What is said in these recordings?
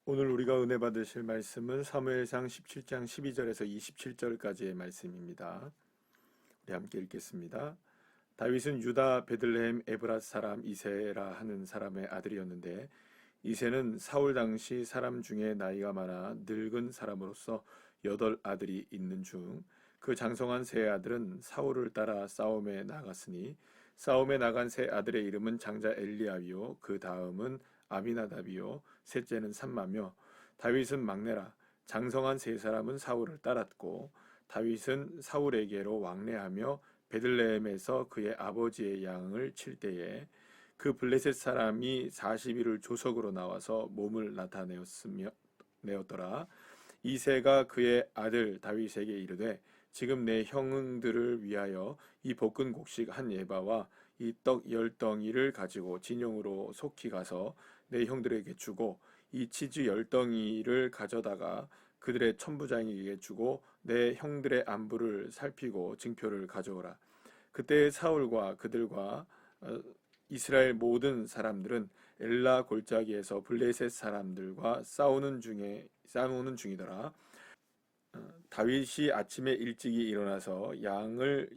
오늘 우리가 은혜 받으실 말씀은 사무엘상 17장 12절에서 27절까지의 말씀입니다. 우리 함께 읽겠습니다. 다윗은 유다 베들레헴 에브랏 사람 이세라 하는 사람의 아들이었는데, 이세는 사울 당시 사람 중에 나이가 많아 늙은 사람으로서 8 아들이 있는 중 그 장성한 세 아들은 사울을 따라 싸움에 나갔으니, 싸움에 나간 세 아들의 이름은 장자 엘리압이요 그 다음은 아미나답이요 셋째는 삼마며, 다윗은 막내라. 장성한 세 사람은 사울을 따랐고, 다윗은 사울에게로 왕래하며 베들레헴에서 그의 아버지의 양을 칠 때에 그 블레셋 사람이 40일을 조석으로 나와서 몸을 나타내었더라. 이새가 그의 아들 다윗에게 이르되, 지금 내 형들을 위하여 이 볶은 곡식 한 에바와 이 떡 10덩이를 가지고 진영으로 속히 가서 내 형들에게 주고, 이 치즈 10덩이를 가져다가 그들의 천부장에게 주고 내 형들의 안부를 살피고 징표를 가져오라. 그때 사울과 그들과 이스라엘 모든 사람들은 엘라 골짜기에서 블레셋 사람들과 싸우는 중이더라. 다윗이 아침에 일찍이 일어나서 양을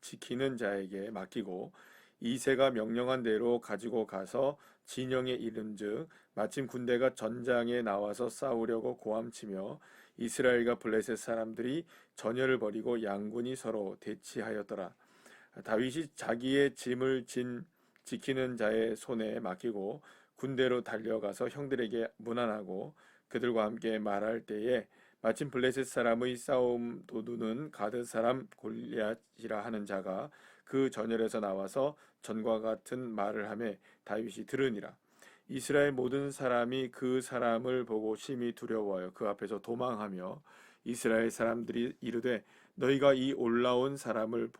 지키는 자에게 맡기고, 이새가 명령한 대로 가지고 가서 진영에 이른즉 마침 군대가 전장에 나와서 싸우려고 고함치며 이스라엘과 블레셋 사람들이 전열을 벌이고 양군이 서로 대치하였더라. 다윗이 자기의 짐을 지키는 자의 손에 맡기고 군대로 달려가서 형들에게 문안하고 그들과 함께 말할 때에, 마침 블레셋 사람의 싸움 도두는 가드 사람 골리앗이라 하는 자가 그 전열에서 나와서 전과 같은 말을 하매 다윗이 들으니라. 이스라엘 모든 사람이 그 사람을 보고 심히 두려워하여 그 앞에서 도망하며, 이스라엘 사람들이 이르되, 너희가 이 올라온 사람을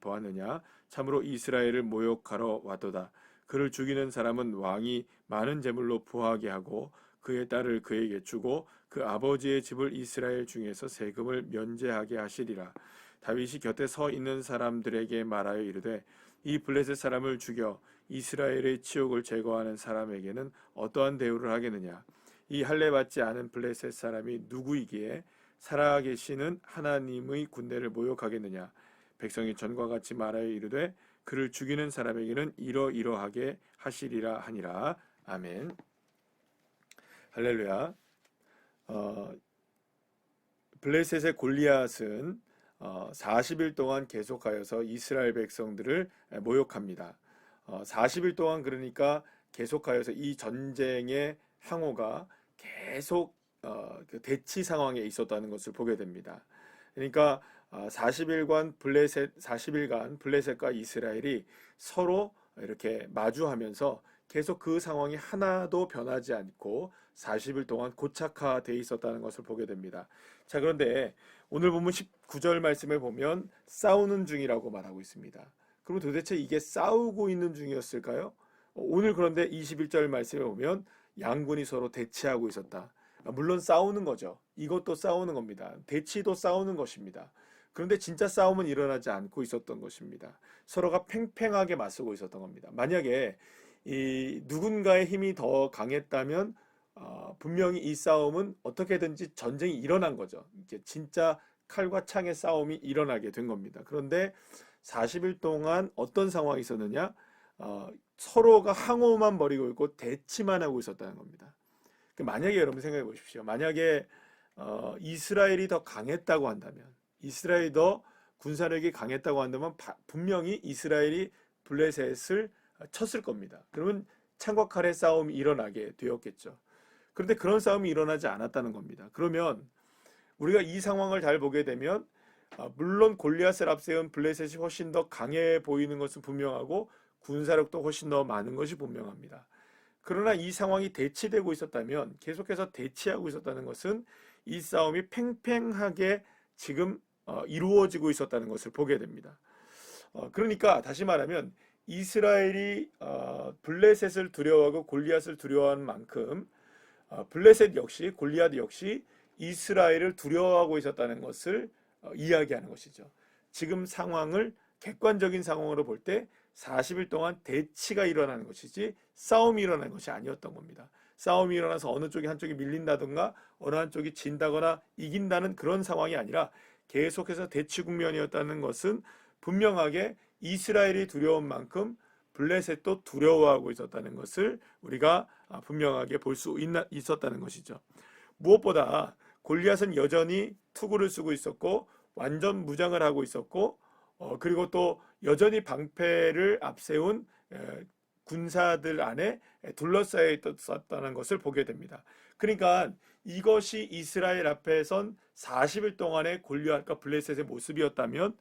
보았느냐? 참으로 이스라엘을 모욕하러 왔도다. 그를 죽이는 사람은 왕이 많은 제물로 부하게 하고 그의 딸을 그에게 주고 그 아버지의 집을 이스라엘 중에서 세금을 면제하게 하시리라. 다윗이 곁에 서 있는 사람들에게 말하여 이르되, 이 블레셋 사람을 죽여 이스라엘의 치욕을 제거하는 사람에게는 어떠한 대우를 하겠느냐? 이 할례 받지 않은 블레셋 사람이 누구이기에 살아계시는 하나님의 군대를 모욕하겠느냐? 백성이 전과 같이 말하여 이르되, 그를 죽이는 사람에게는 이러이러하게 하시리라 하니라. 아멘. 할렐루야. 블레셋의 골리앗은 40일 동안 계속하여서 이스라엘 백성들을 모욕합니다. 40일 동안 그러니까 계속하여서 이 전쟁의 항오가 계속 그 대치 상황에 있었다는 것을 보게 됩니다. 그러니까 40일간 블레셋과 이스라엘이 서로 이렇게 마주하면서 계속 그 상황이 하나도 변하지 않고 40일 동안 고착화되어 있었다는 것을 보게 됩니다. 자, 그런데 오늘 본문 19절 말씀을 보면 싸우는 중이라고 말하고 있습니다. 그럼 도대체 이게 싸우고 있는 중이었을까요? 오늘 그런데 21절 말씀에 보면 양군이 서로 대치하고 있었다. 물론 싸우는 거죠. 이것도 싸우는 겁니다. 대치도 싸우는 것입니다. 그런데 진짜 싸움은 일어나지 않고 있었던 것입니다. 서로가 팽팽하게 맞서고 있었던 겁니다. 만약에 이 누군가의 힘이 더 강했다면 분명히 이 싸움은 어떻게든지 전쟁이 일어난 거죠. 이게 진짜 칼과 창의 싸움이 일어나게 된 겁니다. 그런데 40일 동안 어떤 상황이 있었느냐? 서로가 항호만 벌이고 있고 대치만 하고 있었다는 겁니다. 만약에 여러분 생각해 보십시오. 만약에 이스라엘이 더 강했다고 한다면, 이스라엘이 더 군사력이 강했다고 한다면 분명히 이스라엘이 블레셋을 쳤을 겁니다. 그러면 창과 칼의 싸움이 일어나게 되었겠죠. 그런데 그런 싸움이 일어나지 않았다는 겁니다. 그러면 우리가 이 상황을 잘 보게 되면 물론 골리앗을 앞세운 블레셋이 훨씬 더 강해 보이는 것은 분명하고 군사력도 훨씬 더 많은 것이 분명합니다. 그러나 이 상황이 대치되고 있었다면, 계속해서 대치하고 있었다는 것은 이 싸움이 팽팽하게 지금 이루어지고 있었다는 것을 보게 됩니다. 그러니까 다시 말하면 이스라엘이 블레셋을 두려워하고 골리앗을 두려워하는 만큼 블레셋 역시, 골리앗 역시 이스라엘을 두려워하고 있었다는 것을 이야기하는 것이죠. 지금 상황을 객관적인 상황으로 볼 때 40일 동안 대치가 일어나는 것이지 싸움이 일어나는 것이 아니었던 겁니다. 싸움이 일어나서 어느 쪽이 한쪽이 밀린다든가 어느 한쪽이 진다거나 이긴다는 그런 상황이 아니라 계속해서 대치 국면이었다는 것은 분명하게 이스라엘이 두려운 만큼 블레셋도 두려워하고 있었다는 것을 우리가 분명하게 볼 수 있었다는 것이죠. 무엇보다 골리앗은 여전히 투구를 쓰고 있었고 완전 무장을 하고 있었고 그리고 또 여전히 방패를 앞세운 군사들 안에 둘러싸여 있었다는 것을 보게 됩니다. 그러니까 이것이 이스라엘 앞에 선 40일 동안의 골리앗과 블레셋의 모습이었다면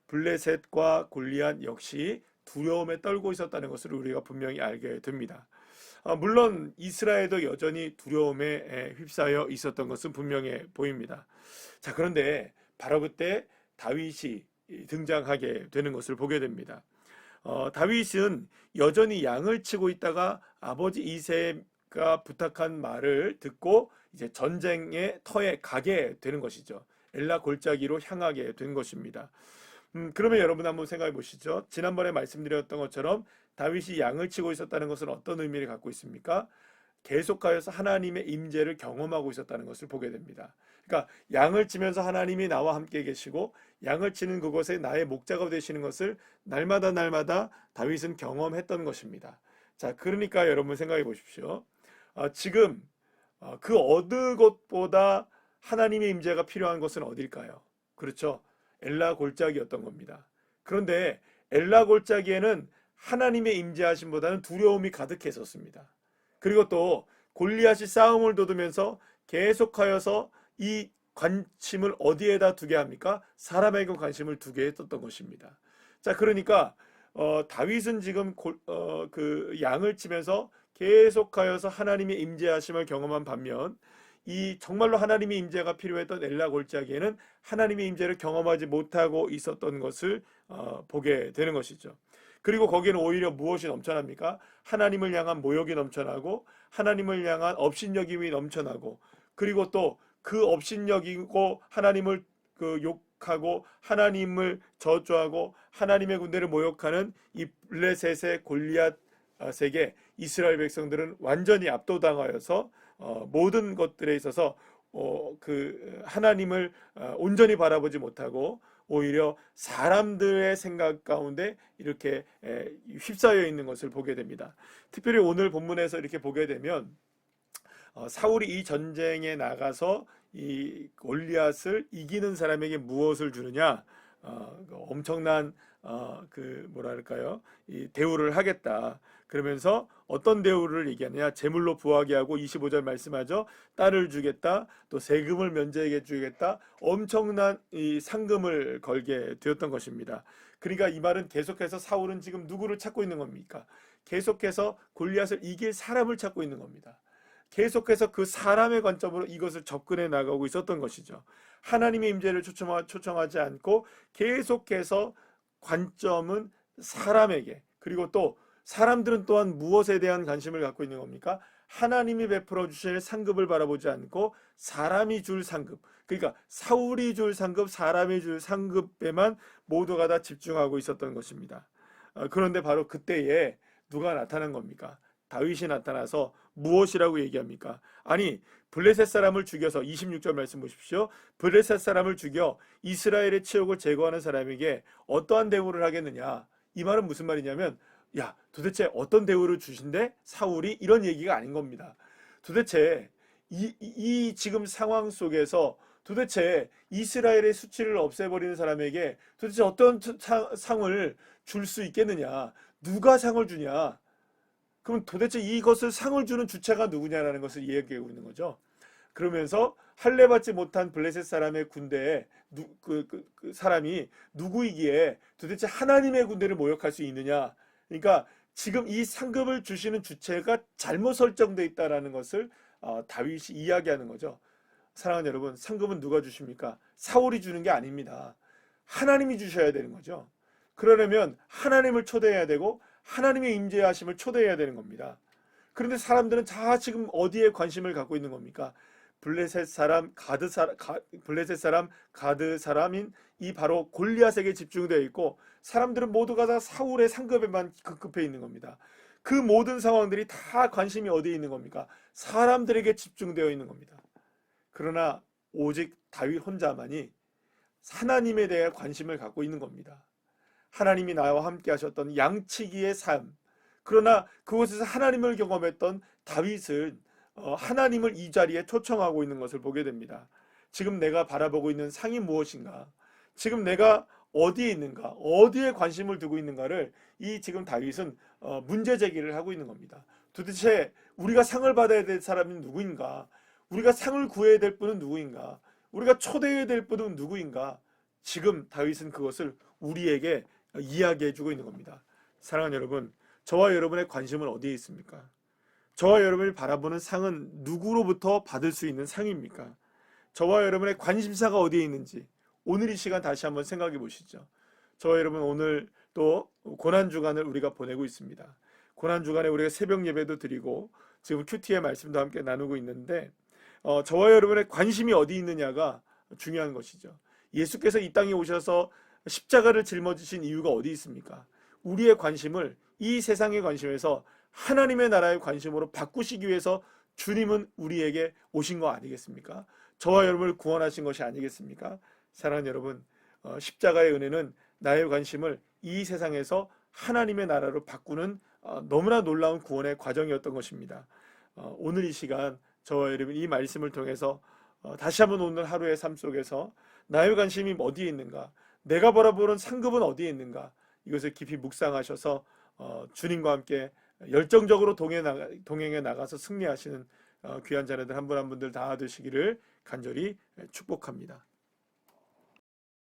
블레셋과 골리앗 역시 두려움에 떨고 있었다는 것을 우리가 분명히 알게 됩니다. 물론 이스라엘도 여전히 두려움에 휩싸여 있었던 것은 분명해 보입니다. 자, 그런데 바로 그때 다윗이 등장하게 되는 것을 보게 됩니다. 다윗은 여전히 양을 치고 있다가 아버지 이새가 부탁한 말을 듣고 이제 전쟁의 터에 가게 되는 것이죠. 엘라 골짜기로 향하게 된 것입니다. 그러면 여러분 한번 생각해 보시죠. 지난번에 말씀드렸던 것처럼 다윗이 양을 치고 있었다는 것은 어떤 의미를 갖고 있습니까? 계속하여서 하나님의 임재를 경험하고 있었다는 것을 보게 됩니다. 그러니까 양을 치면서 하나님이 나와 함께 계시고 양을 치는 그곳에 나의 목자가 되시는 것을 날마다 다윗은 경험했던 것입니다. 자, 그러니까 여러분 생각해 보십시오. 지금 그 어느 곳보다 하나님의 임재가 필요한 것은 어딜까요? 그렇죠. 엘라 골짜기였던 겁니다. 그런데 엘라 골짜기에는 하나님의 임재하심보다는 두려움이 가득했었습니다. 그리고 또 골리앗이 싸움을 돋우면서 계속하여서 이 관심을 어디에다 두게 합니까? 사람에게 관심을 두게 했었던 것입니다. 자, 그러니까 다윗은 지금 그 양을 치면서 계속하여서 하나님의 임재하심을 경험한 반면 이 정말로 하나님의 임재가 필요했던 엘라 골짜기에는 하나님의 임재를 경험하지 못하고 있었던 것을 보게 되는 것이죠. 그리고 거기에는 오히려 무엇이 넘쳐납니까? 하나님을 향한 모욕이 넘쳐나고 하나님을 향한 업신여김이 넘쳐나고 그리고 또 그 업신여기고 하나님을 욕하고 하나님을 저주하고 하나님의 군대를 모욕하는 이 블레셋의 골리앗에게 이스라엘 백성들은 완전히 압도당하여서 모든 것들에 있어서 그 하나님을 온전히 바라보지 못하고 오히려 사람들의 생각 가운데 이렇게 휩싸여 있는 것을 보게 됩니다. 특별히 오늘 본문에서 이렇게 보게 되면 사울이 이 전쟁에 나가서 이 골리앗을 이기는 사람에게 무엇을 주느냐? 엄청난 그 뭐랄까요? 이 대우를 하겠다. 그러면서 어떤 대우를 얘기하느냐? 제물로 부하게 하고 25절 말씀하죠. 딸을 주겠다. 또 세금을 면제하게 주겠다. 엄청난 이 상금을 걸게 되었던 것입니다. 그러니까 이 말은 계속해서 사울은 지금 누구를 찾고 있는 겁니까? 계속해서 골리앗을 이길 사람을 찾고 있는 겁니다. 계속해서 그 사람의 관점으로 이것을 접근해 나가고 있었던 것이죠. 하나님의 임재를 초청하지 않고 계속해서 관점은 사람에게, 그리고 또 사람들은 또한 무엇에 대한 관심을 갖고 있는 겁니까? 하나님이 베풀어 주실 상급을 바라보지 않고 사람이 줄 상급, 그러니까 사울이 줄 상급, 사람이 줄 상급에만 모두가 다 집중하고 있었던 것입니다. 그런데 바로 그때에 누가 나타난 겁니까? 다윗이 나타나서 무엇이라고 얘기합니까? 아니, 블레셋 사람을 죽여서 26절 말씀 보십시오. 블레셋 사람을 죽여 이스라엘의 치욕을 제거하는 사람에게 어떠한 대우를 하겠느냐? 이 말은 무슨 말이냐면, 야, 도대체 어떤 대우를 주신대? 사울이 이런 얘기가 아닌 겁니다. 도대체 이 지금 상황 속에서 도대체 이스라엘의 수치를 없애버리는 사람에게 도대체 어떤 상을 줄 수 있겠느냐? 누가 상을 주냐? 그럼 도대체 이것을 상을 주는 주체가 누구냐라는 것을 이야기하고 있는 거죠. 그러면서 할례 받지 못한 블레셋 사람의 군대에 그 사람이 누구이기에 도대체 하나님의 군대를 모욕할 수 있느냐. 그러니까 지금 이 상급을 주시는 주체가 잘못 설정되어 있다는 것을 다윗이 이야기하는 거죠. 사랑하는 여러분, 상급은 누가 주십니까? 사울이 주는 게 아닙니다. 하나님이 주셔야 되는 거죠. 그러려면 하나님을 초대해야 되고 하나님의 임재하심을 초대해야 되는 겁니다. 그런데 사람들은 다 지금 어디에 관심을 갖고 있는 겁니까? 블레셋 사람 가드 사람인 이 바로 골리앗에게 집중되어 있고 사람들은 모두가 다 사울의 상급에만 급급해 있는 겁니다. 그 모든 상황들이 다 관심이 어디에 있는 겁니까? 사람들에게 집중되어 있는 겁니다. 그러나 오직 다윗 혼자만이 하나님에 대해 관심을 갖고 있는 겁니다. 하나님이 나와 함께 하셨던 양치기의 삶, 그러나 그곳에서 하나님을 경험했던 다윗은 하나님을 이 자리에 초청하고 있는 것을 보게 됩니다. 지금 내가 바라보고 있는 상이 무엇인가? 지금 내가 어디에 있는가? 어디에 관심을 두고 있는가를 이 지금 다윗은 문제 제기를 하고 있는 겁니다. 도대체 우리가 상을 받아야 될 사람이 누구인가? 우리가 상을 구해야 될 분은 누구인가? 우리가 초대해야 될 분은 누구인가? 지금 다윗은 그것을 우리에게 이야기해 주고 있는 겁니다. 사랑하는 여러분, 저와 여러분의 관심은 어디에 있습니까? 저와 여러분이 바라보는 상은 누구로부터 받을 수 있는 상입니까? 저와 여러분의 관심사가 어디에 있는지 오늘 이 시간 다시 한번 생각해 보시죠. 저와 여러분, 오늘 또 고난주간을 우리가 보내고 있습니다. 고난주간에 우리가 새벽 예배도 드리고 지금 큐티의 말씀도 함께 나누고 있는데 저와 여러분의 관심이 어디 있느냐가 중요한 것이죠. 예수께서 이 땅에 오셔서 십자가를 짊어지신 이유가 어디 있습니까? 우리의 관심을 이 세상의 관심에서 하나님의 나라의 관심으로 바꾸시기 위해서 주님은 우리에게 오신 거 아니겠습니까? 저와 여러분을 구원하신 것이 아니겠습니까? 사랑하는 여러분, 십자가의 은혜는 나의 관심을 이 세상에서 하나님의 나라로 바꾸는 너무나 놀라운 구원의 과정이었던 것입니다. 오늘 이 시간 저와 여러분 이 말씀을 통해서 다시 한번 오늘 하루의 삶 속에서 나의 관심이 어디에 있는가, 내가 바라보는 상급은 어디에 있는가, 이것을 깊이 묵상하셔서 주님과 함께 열정적으로 동행해 나가서 승리하시는 귀한 자녀들 한 분 한 분들 다 되시기를 간절히 축복합니다.